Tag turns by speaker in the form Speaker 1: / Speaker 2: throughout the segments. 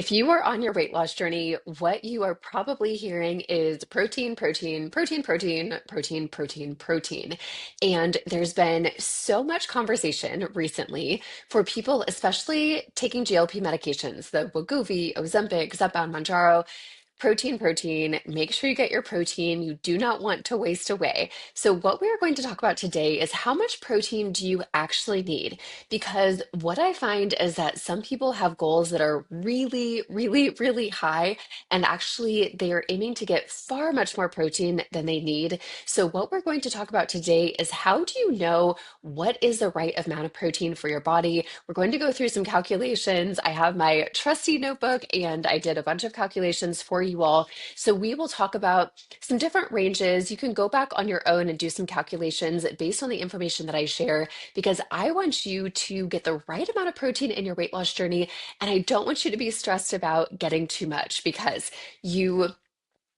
Speaker 1: If you are on your weight loss journey, what you are probably hearing is protein, protein, protein, protein, protein, protein, protein. And there's been so much conversation recently for people, especially taking GLP medications, the Wegovy, Ozempic, Zepbound, Mounjaro. Protein, protein. Make sure you get your protein. You do not want to waste away. So, what we are going to talk about today is how much protein do you actually need? Because what I find is that some people have goals that are really, really, really high, and actually they are aiming to get far much more protein than they need. So, what we're going to talk about today is how do you know what is the right amount of protein for your body? We're going to go through some calculations. I have my trusty notebook and I did a bunch of calculations for you all. So we will talk about some different ranges. You can go back on your own and do some calculations based on the information that I share because I want you to get the right amount of protein in your weight loss journey. And I don't want you to be stressed about getting too much because you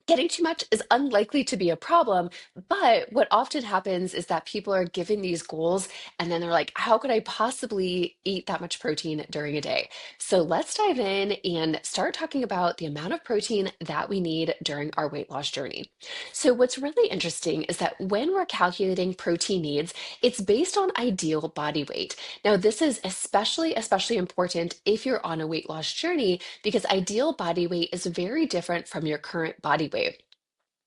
Speaker 1: getting too much is unlikely to be a problem, but what often happens is that people are given these goals and then they're like, how could I possibly eat that much protein during a day? So let's dive in and start talking about the amount of protein that we need during our weight loss journey. So, what's really interesting is that when we're calculating protein needs, it's based on ideal body weight. Now, this is especially important if you're on a weight loss journey because ideal body weight is very different from your current body weight.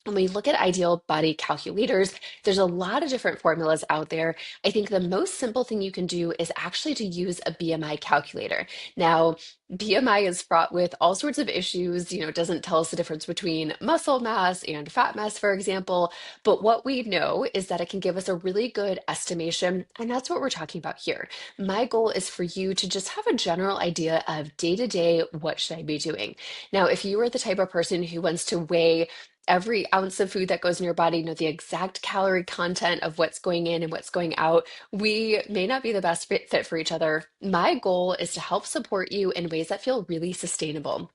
Speaker 1: When we look at ideal body calculators, there's a lot of different formulas out there. I think the most simple thing you can do is actually to use a BMI calculator. Now, BMI is fraught with all sorts of issues. It doesn't tell us the difference between muscle mass and fat mass, for example. But what we know is that it can give us a really good estimation. And that's what we're talking about here. My goal is for you to just have a general idea of day to day, what should I be doing? Now, if you are the type of person who wants to weigh every ounce of food that goes in your body, know the exact calorie content of what's going in and what's going out, we may not be the best fit for each other. My goal is to help support you in ways that feel really sustainable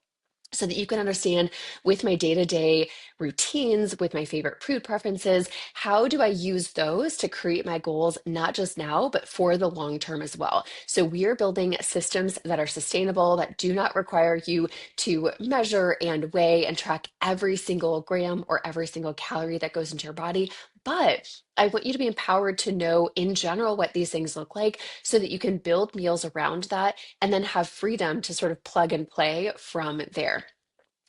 Speaker 1: so that you can understand with my day-to-day routines, with my favorite food preferences, how do I use those to create my goals, not just now, but for the long term as well. So we are building systems that are sustainable, that do not require you to measure and weigh and track every single gram or every single calorie that goes into your body. But I want you to be empowered to know in general what these things look like so that you can build meals around that and then have freedom to sort of plug and play from there.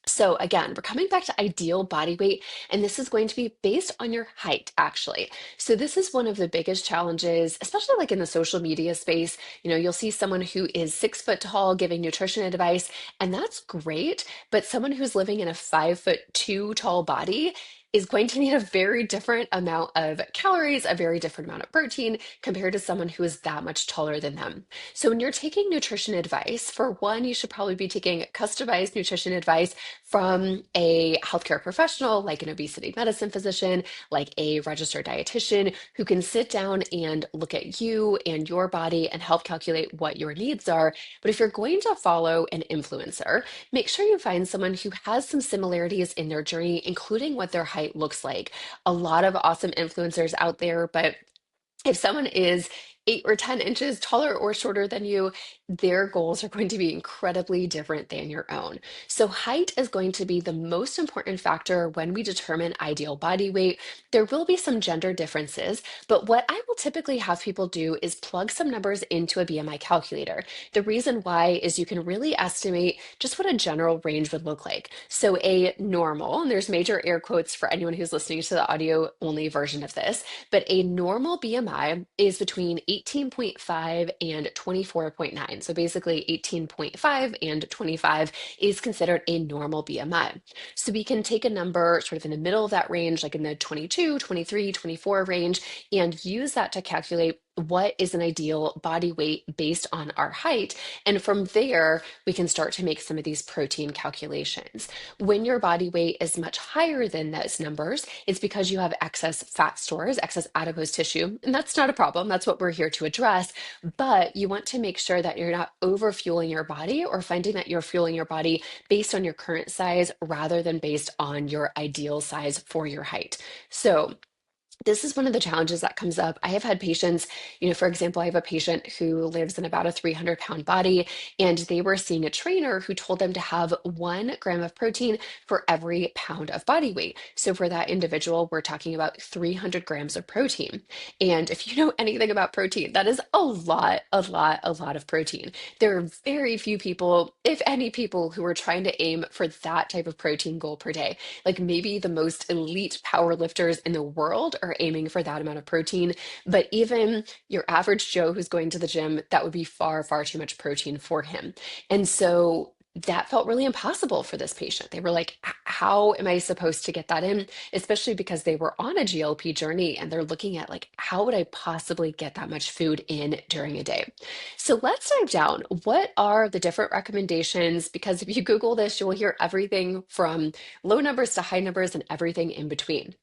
Speaker 1: So again, we're coming back to ideal body weight, and this is going to be based on your height, actually. So this is one of the biggest challenges, especially like in the social media space. You'll see someone who is 6 foot tall giving nutrition advice, and that's great. But someone who's living in a 5'2" tall body is going to need a very different amount of calories, a very different amount of protein compared to someone who is that much taller than them. So when you're taking nutrition advice, for one, you should probably be taking customized nutrition advice from a healthcare professional, like an obesity medicine physician, like a registered dietitian, who can sit down and look at you and your body and help calculate what your needs are. But if you're going to follow an influencer, make sure you find someone who has some similarities in their journey, including what their height looks like. A lot of awesome influencers out there, but if someone is 8 or 10 inches taller or shorter than you, their goals are going to be incredibly different than your own. So, height is going to be the most important factor when we determine ideal body weight. There will be some gender differences, but what I will typically have people do is plug some numbers into a BMI calculator. The reason why is you can really estimate just what a general range would look like. So, a normal, and there's major air quotes for anyone who's listening to the audio only version of this, but a normal BMI is between 18.5 and 24.9. So basically 18.5 and 25 is considered a normal BMI. So we can take a number sort of in the middle of that range, like in the 22, 23, 24 range, and use that to calculate what is an ideal body weight based on our height. And from there, we can start to make some of these protein calculations. When your body weight is much higher than those numbers, it's because you have excess fat stores, excess adipose tissue, and that's not a problem. That's what we're here to address. But you want to make sure that you're not overfueling your body or finding that you're fueling your body based on your current size rather than based on your ideal size for your height. So This is one of the challenges that comes up. I have had patients, for example, I have a patient who lives in about a 300-pound body, and they were seeing a trainer who told them to have 1 gram of protein for every pound of body weight. So for that individual, we're talking about 300 grams of protein. And if you know anything about protein, that is a lot of protein. There are very few people, if any people, who are trying to aim for that type of protein goal per day. Like maybe the most elite power lifters in the world are aiming for that amount of protein. But even your average Joe who's going to the gym, that would be far, far too much protein for him. And so that felt really impossible for this patient. They were like, how am I supposed to get that in? Especially because they were on a GLP journey and they're looking at like, how would I possibly get that much food in during a day? So let's dive down. What are the different recommendations? Because if you Google this, you will hear everything from low numbers to high numbers and everything in between.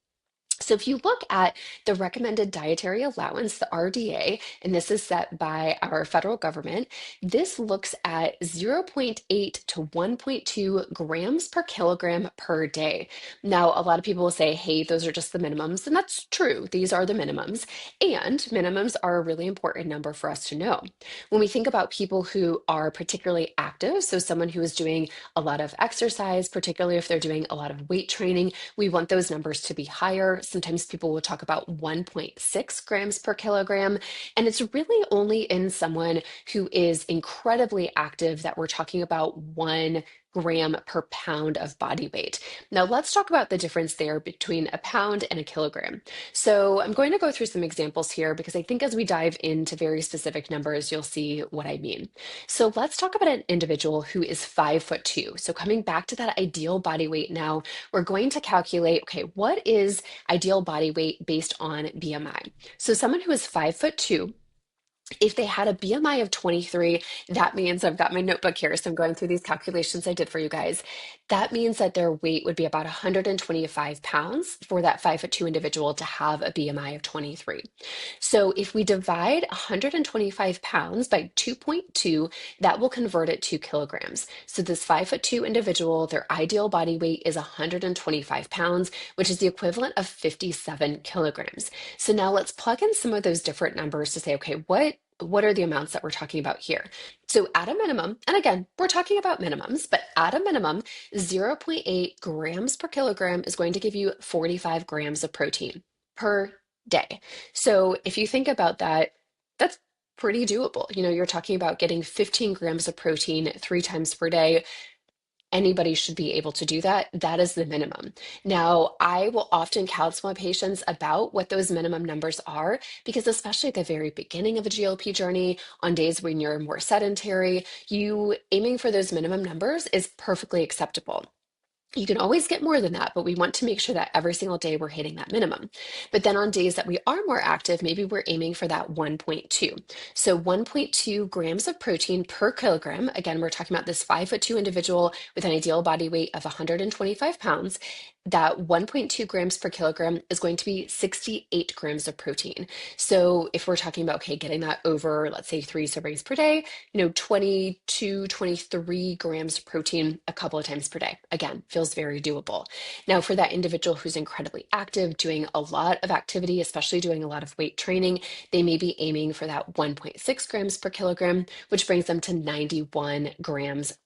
Speaker 1: So if you look at the recommended dietary allowance, the RDA, and this is set by our federal government, this looks at zero point 0.8 to 1.2 grams per kilogram per day. Now, a lot of people will say, hey, those are just the minimums, and that's true. These are the minimums, and minimums are a really important number for us to know. When we think about people who are particularly active, so someone who is doing a lot of exercise, particularly if they're doing a lot of weight training, we want those numbers to be higher. Sometimes people will talk about 1.6 grams per kilogram. And it's really only in someone who is incredibly active that we're talking about 1 gram per pound of body weight. Now, let's talk about the difference there between a pound and a kilogram. So, I'm going to go through some examples here because I think as we dive into very specific numbers, you'll see what I mean. So, let's talk about an individual who is 5'2". So, coming back to that ideal body weight now, we're going to calculate, okay, what is ideal body weight based on BMI? So someone who is 5'2", if they had a BMI of 23, that means I've got my notebook here, so I'm going through these calculations I did for you guys. That means that their weight would be about 125 pounds for that 5'2" individual to have a BMI of 23. So if we divide 125 pounds by 2.2, that will convert it to kilograms. So this 5'2" individual, their ideal body weight is 125 pounds, which is the equivalent of 57 kilograms. So now let's plug in some of those different numbers to say, okay, what are the amounts that we're talking about here? So at a minimum, and again, we're talking about minimums, but at a minimum, zero point 0.8 grams per kilogram is going to give you 45 grams of protein per day. So if you think about that, that's pretty doable. You're talking about getting 15 grams of protein 3 times per day. Anybody should be able to do that. That is the minimum. Now, I will often counsel my patients about what those minimum numbers are, because especially at the very beginning of a GLP journey, on days when you're more sedentary, you aiming for those minimum numbers is perfectly acceptable. You can always get more than that, but we want to make sure that every single day we're hitting that minimum. But then on days that we are more active, maybe we're aiming for that 1.2. So 1.2 grams of protein per kilogram. Again, we're talking about this 5'2" individual with an ideal body weight of 125 pounds. That 1.2 grams per kilogram is going to be 68 grams of protein. So if we're talking about, okay, getting that over, let's say 3 servings per day, 22, 23 grams of protein a couple of times per day. Again, feels very doable. Now, for that individual who's incredibly active, doing a lot of activity, especially doing a lot of weight training, they may be aiming for that 1.6 grams per kilogram, which brings them to 91 grams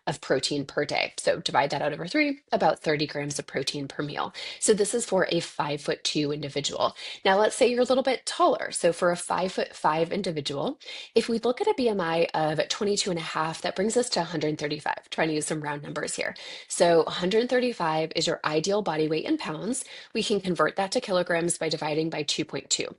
Speaker 1: of protein per day. So divide that out over 3, about 30 grams of protein per meal. So this is for a 5'2" individual. Now, let's say you're a little bit taller. So for a 5'5" individual, if we look at a BMI of 22.5, that brings us to 135, trying to use some round numbers here. So 135 is your ideal body weight in pounds. We can convert that to kilograms by dividing by 2.2.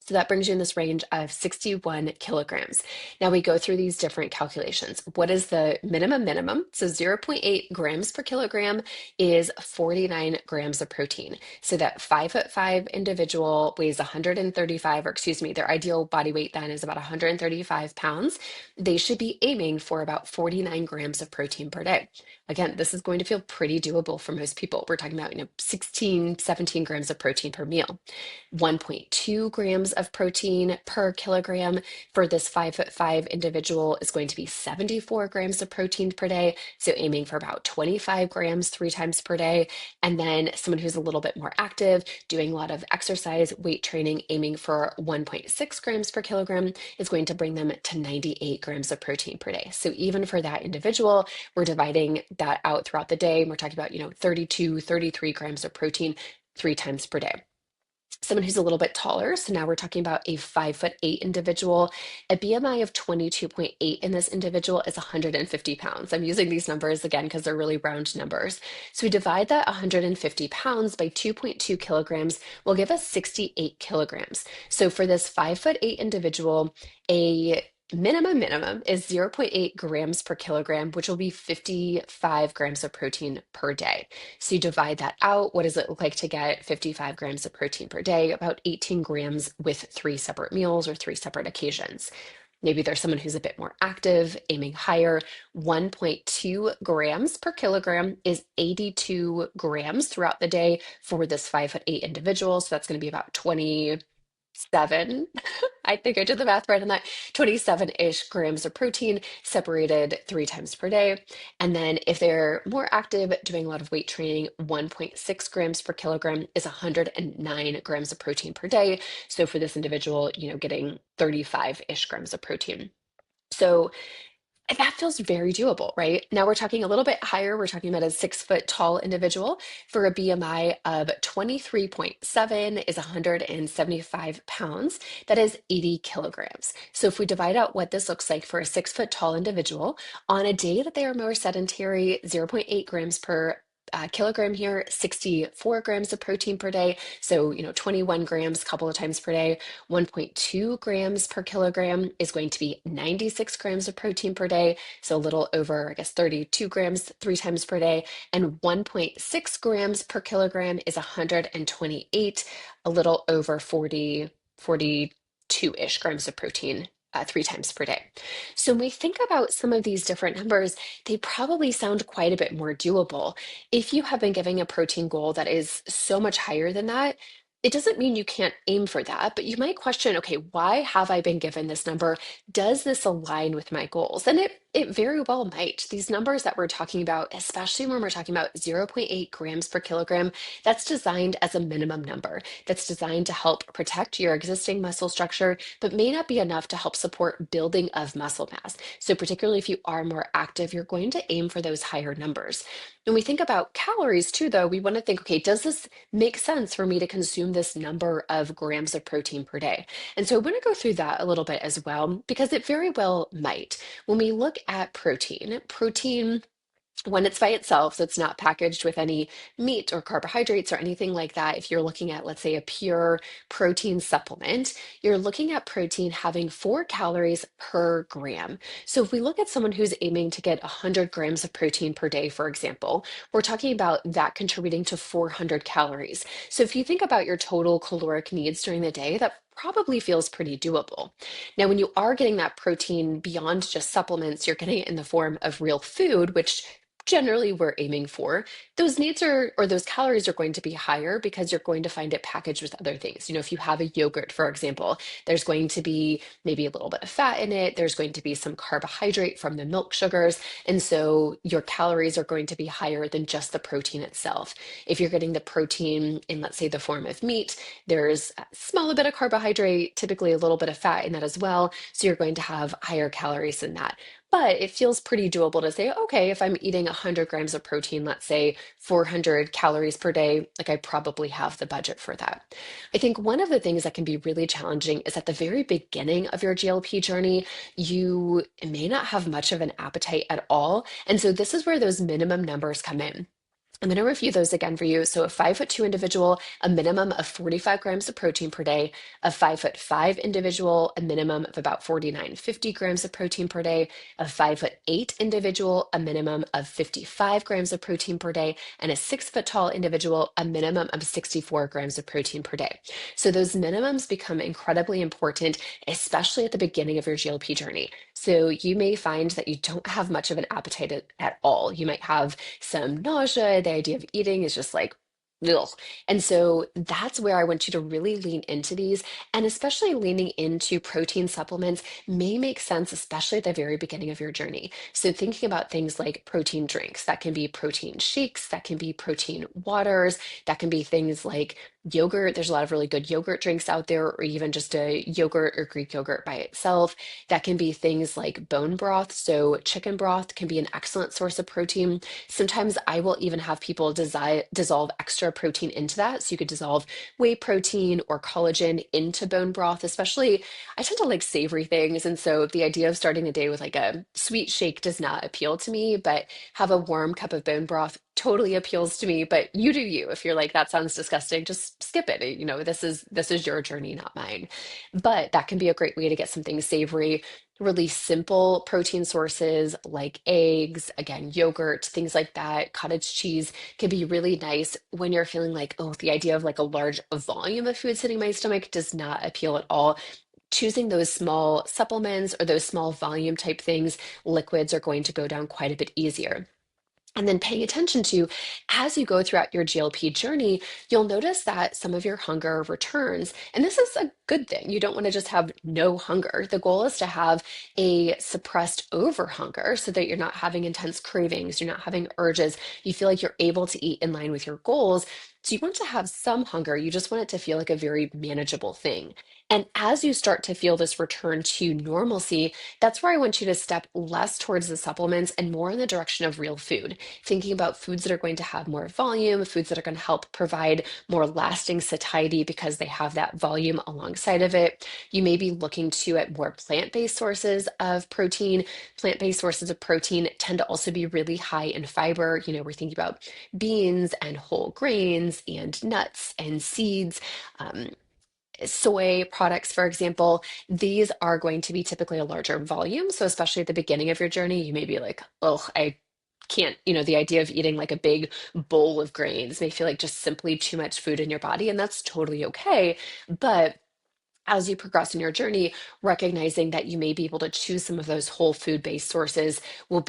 Speaker 1: So that brings you in this range of 61 kilograms. Now we go through these different calculations. What is the minimum? So 0 0.8 grams per kilogram is 49 grams of protein. So that 5'5" individual weighs 135, or excuse me, their ideal body weight then is about 135 pounds. They should be aiming for about 49 grams of protein per day. Again, this is going to feel pretty doable for most people. We're talking about, 16, 17 grams of protein per meal. 1.2 grams grams of protein per kilogram. For this 5'5" individual is going to be 74 grams of protein per day. So aiming for about 25 grams 3 times per day. And then someone who's a little bit more active, doing a lot of exercise, weight training, aiming for 1.6 grams per kilogram is going to bring them to 98 grams of protein per day. So even for that individual, we're dividing that out throughout the day. And we're talking about, 32, 33 grams of protein 3 times per day. Someone who's a little bit taller. So now we're talking about a 5'8" individual. A BMI of 22.8 in this individual is 150 pounds. I'm using these numbers again because they're really round numbers. So we divide that 150 pounds by 2.2 kilograms will give us 68 kilograms. So for this 5'8" individual, a minimum is 0.8 grams per kilogram, which will be 55 grams of protein per day. So you divide that out. What does it look like to get 55 grams of protein per day? About 18 grams with 3 separate meals or 3 separate occasions. Maybe there's someone who's a bit more active, aiming higher. 1.2 grams per kilogram is 82 grams throughout the day for this 5'8" individual. So that's going to be about 27. I think I did the math right on that. 27-ish grams of protein separated 3 times per day. And then if they're more active, doing a lot of weight training, 1.6 grams per kilogram is 109 grams of protein per day. So for this individual, getting 35-ish grams of protein. So that feels very doable, right? Now we're talking a little bit higher. We're talking about a 6 foot tall individual for a BMI of 23.7 is 175 pounds. That is 80 kilograms. So if we divide out what this looks like for a 6 foot tall individual, on a day that they are more sedentary, 0.8 grams per kilogram here, 64 grams of protein per day. So, 21 grams a couple of times per day. 1.2 grams per kilogram is going to be 96 grams of protein per day. So a little over, I guess, 32 grams 3 times per day. And 1.6 grams per kilogram is 128, a little over 42-ish grams of protein 3 times per day. So when we think about some of these different numbers, they probably sound quite a bit more doable. If you have been giving a protein goal that is so much higher than that, it doesn't mean you can't aim for that, but you might question, okay, why have I been given this number? Does this align with my goals? And it very well might. These numbers that we're talking about, especially when we're talking about 0.8 grams per kilogram, that's designed as a minimum number. That's designed to help protect your existing muscle structure, but may not be enough to help support building of muscle mass. So particularly if you are more active, you're going to aim for those higher numbers. When we think about calories too, though, we want to think, okay, does this make sense for me to consume this number of grams of protein per day? And so I want to go through that a little bit as well, because it very well might. When we look at protein, when it's by itself, so it's not packaged with any meat or carbohydrates or anything like that. If you're looking at, let's say, a pure protein supplement, you're looking at protein having 4 calories per gram. So if we look at someone who's aiming to get 100 grams of protein per day, for example, we're talking about that contributing to 400 calories. So if you think about your total caloric needs during the day, that probably feels pretty doable. Now, when you are getting that protein beyond just supplements, you're getting it in the form of real food, which generally we're aiming for, those needs or those calories are going to be higher because you're going to find it packaged with other things. If you have a yogurt, for example, there's going to be maybe a little bit of fat in it. There's going to be some carbohydrate from the milk sugars. And so your calories are going to be higher than just the protein itself. If you're getting the protein in, let's say, the form of meat, there's a small bit of carbohydrate, typically a little bit of fat in that as well. So you're going to have higher calories than that. But it feels pretty doable to say, okay, if I'm eating 100 grams of protein, let's say 400 calories per day, like I probably have the budget for that. I think one of the things that can be really challenging is at the very beginning of your GLP journey, you may not have much of an appetite at all. And so this is where those minimum numbers come in. I'm going to review those again for you. So a 5'2" individual, a minimum of 45 grams of protein per day. A 5'5" individual, a minimum of about 49-50 grams of protein per day. A 5'8" individual, a minimum of 55 grams of protein per day. And a 6 foot tall individual, a minimum of 64 grams of protein per day. So those minimums become incredibly important, especially at the beginning of your GLP journey. So you may find that you don't have much of an appetite at all. You might have some nausea. The idea of eating is just like ugh. And so that's where I want you to really lean into these, and especially leaning into protein supplements may make sense, especially at the very beginning of your journey. So thinking about things like protein drinks, that can be protein shakes, that can be protein waters, that can be things like yogurt. There's a lot of really good yogurt drinks out there, or even just a yogurt or Greek yogurt by itself. That can be things like bone broth. So chicken broth can be an excellent source of protein. Sometimes I will even have people dissolve extra protein into that. So you could dissolve whey protein or collagen into bone broth, especially I tend to like savory things. And so the idea of starting the day with like a sweet shake does not appeal to me, but have a warm cup of bone broth totally appeals to me. But you do you. If you're like, that sounds disgusting, just skip it. You know, this is your journey, not mine. But that can be a great way to get something savory, really simple protein sources like eggs, again, yogurt, things like that. Cottage cheese can be really nice when you're feeling like, oh, the idea of like a large volume of food sitting in my stomach does not appeal at all. Choosing those small supplements or those small volume type things, liquids are going to go down quite a bit easier. And then paying attention to, as you go throughout your GLP journey, you'll notice that some of your hunger returns. And this is a good thing. You don't want to just have no hunger. The goal is to have a suppressed over hunger so that you're not having intense cravings, you're not having urges. You feel like you're able to eat in line with your goals. So you want to have some hunger. You just want it to feel like a very manageable thing. And as you start to feel this return to normalcy, that's where I want you to step less towards the supplements and more in the direction of real food, thinking about foods that are going to have more volume, foods that are going to help provide more lasting satiety because they have that volume alongside of it. You may be looking to at more plant-based sources of protein. Plant-based sources of protein tend to also be really high in fiber. You know, we're thinking about beans and whole grains and nuts and seeds. Um, Soy products, for example, these are going to be typically a larger volume. So, especially at the beginning of your journey, you may be like, oh, I can't, the idea of eating like a big bowl of grains may feel like just simply too much food in your body, and that's totally okay. But as you progress in your journey, recognizing that you may be able to choose some of those whole food based sources will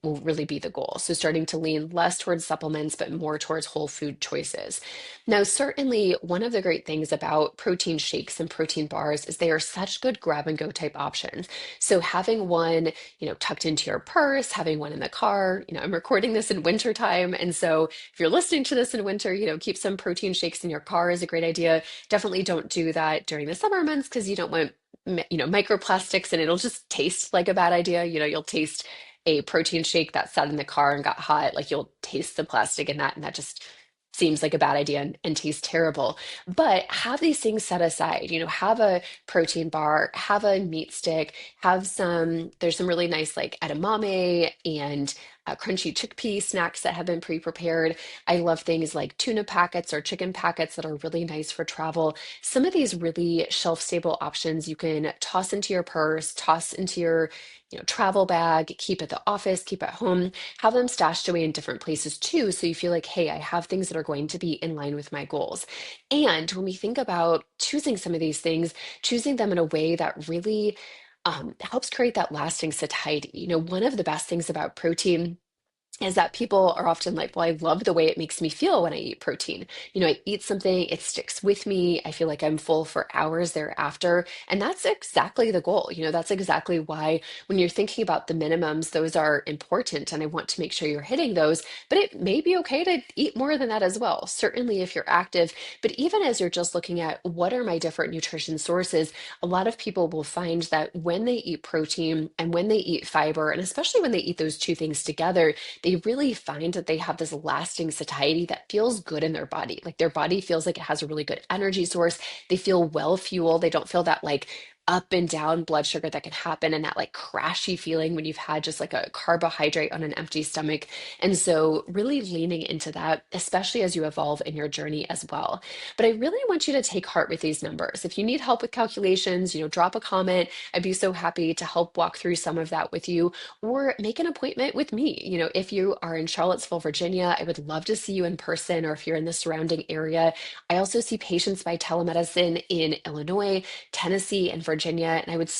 Speaker 1: really be the goal. So starting to lean less towards supplements, but more towards whole food choices. Now, certainly one of the great things about protein shakes and protein bars is they are such good grab and go type options. So having one, tucked into your purse, having one in the car, I'm recording this in winter time. And so if you're listening to this in winter, keep some protein shakes in your car is a great idea. Definitely don't do that during the summer months because you don't want microplastics, and it'll just taste like a bad idea. You'll taste a protein shake that sat in the car and got hot, like you'll taste the plastic in that, and that just seems like a bad idea and tastes terrible. But have these things set aside. Have a protein bar, have a meat stick, there's some really nice like edamame and crunchy chickpea snacks that have been pre-prepared. I love things like tuna packets or chicken packets that are really nice for travel. Some of these really shelf-stable options you can toss into your purse, toss into your travel bag, keep at the office, keep at home, have them stashed away in different places too. So you feel like, hey, I have things that are going to be in line with my goals. And when we think about choosing some of these things, choosing them in a way that really helps create that lasting satiety. One of the best things about protein is that people are often like, well, I love the way it makes me feel when I eat protein. I eat something, it sticks with me. I feel like I'm full for hours thereafter. And that's exactly the goal. That's exactly why when you're thinking about the minimums, those are important. And I want to make sure you're hitting those. But it may be okay to eat more than that as well, certainly if you're active. But even as you're just looking at what are my different nutrition sources, a lot of people will find that when they eat protein and when they eat fiber, and especially when they eat those two things together, they really find that they have this lasting satiety that feels good in their body. Like their body feels like it has a really good energy source. They feel well fueled. They don't feel that like up and down blood sugar that can happen and that like crashy feeling when you've had just like a carbohydrate on an empty stomach. And so really leaning into that, especially as you evolve in your journey as well. But I really want you to take heart with these numbers. If you need help with calculations, drop a comment. I'd be so happy to help walk through some of that with you, or make an appointment with me. If you are in Charlottesville, Virginia, I would love to see you in person, or if you're in the surrounding area. I also see patients by telemedicine in Illinois, Tennessee, and Virginia. Virginia, and I would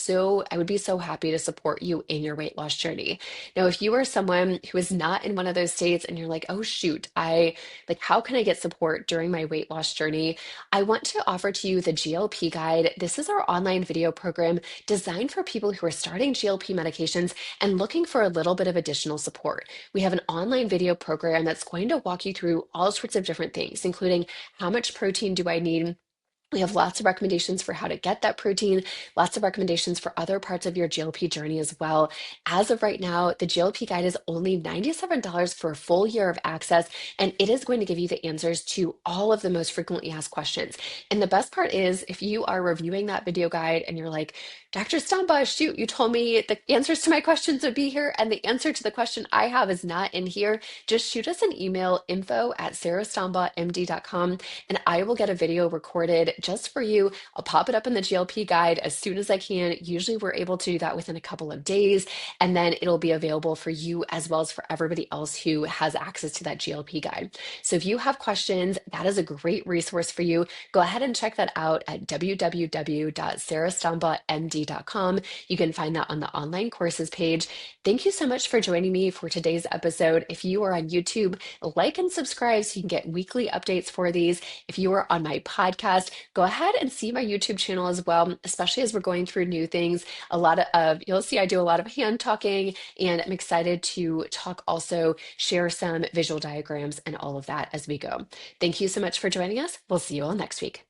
Speaker 1: be so happy to support you in your weight loss journey. Now, if you are someone who is not in one of those states and you're like, oh shoot, I like, how can I get support during my weight loss journey? I want to offer to you the GLP guide. This is our online video program designed for people who are starting GLP medications and looking for a little bit of additional support. We have an online video program that's going to walk you through all sorts of different things, including how much protein do I need? We have lots of recommendations for how to get that protein, lots of recommendations for other parts of your GLP journey as well. As of right now, the GLP guide is only $97 for a full year of access, and it is going to give you the answers to all of the most frequently asked questions. And the best part is, if you are reviewing that video guide and you're like, Dr. Stombaugh, shoot, you told me the answers to my questions would be here, and the answer to the question I have is not in here, just shoot us an email, info@sarahstombaughmd.com, and I will get a video recorded just for you. I'll pop it up in the GLP guide as soon as I can. Usually we're able to do that within a couple of days, and then it'll be available for you as well as for everybody else who has access to that GLP guide. So if you have questions, that is a great resource for you. Go ahead and check that out at www.sarahstombaughmd.com. You can find that on the online courses page. Thank you so much for joining me for today's episode. If you are on YouTube, like and subscribe so you can get weekly updates for these. If you are on my podcast, go ahead and see my YouTube channel as well, especially as we're going through new things. You'll see I do a lot of hand talking, and I'm excited to talk also, share some visual diagrams and all of that as we go. Thank you so much for joining us. We'll see you all next week.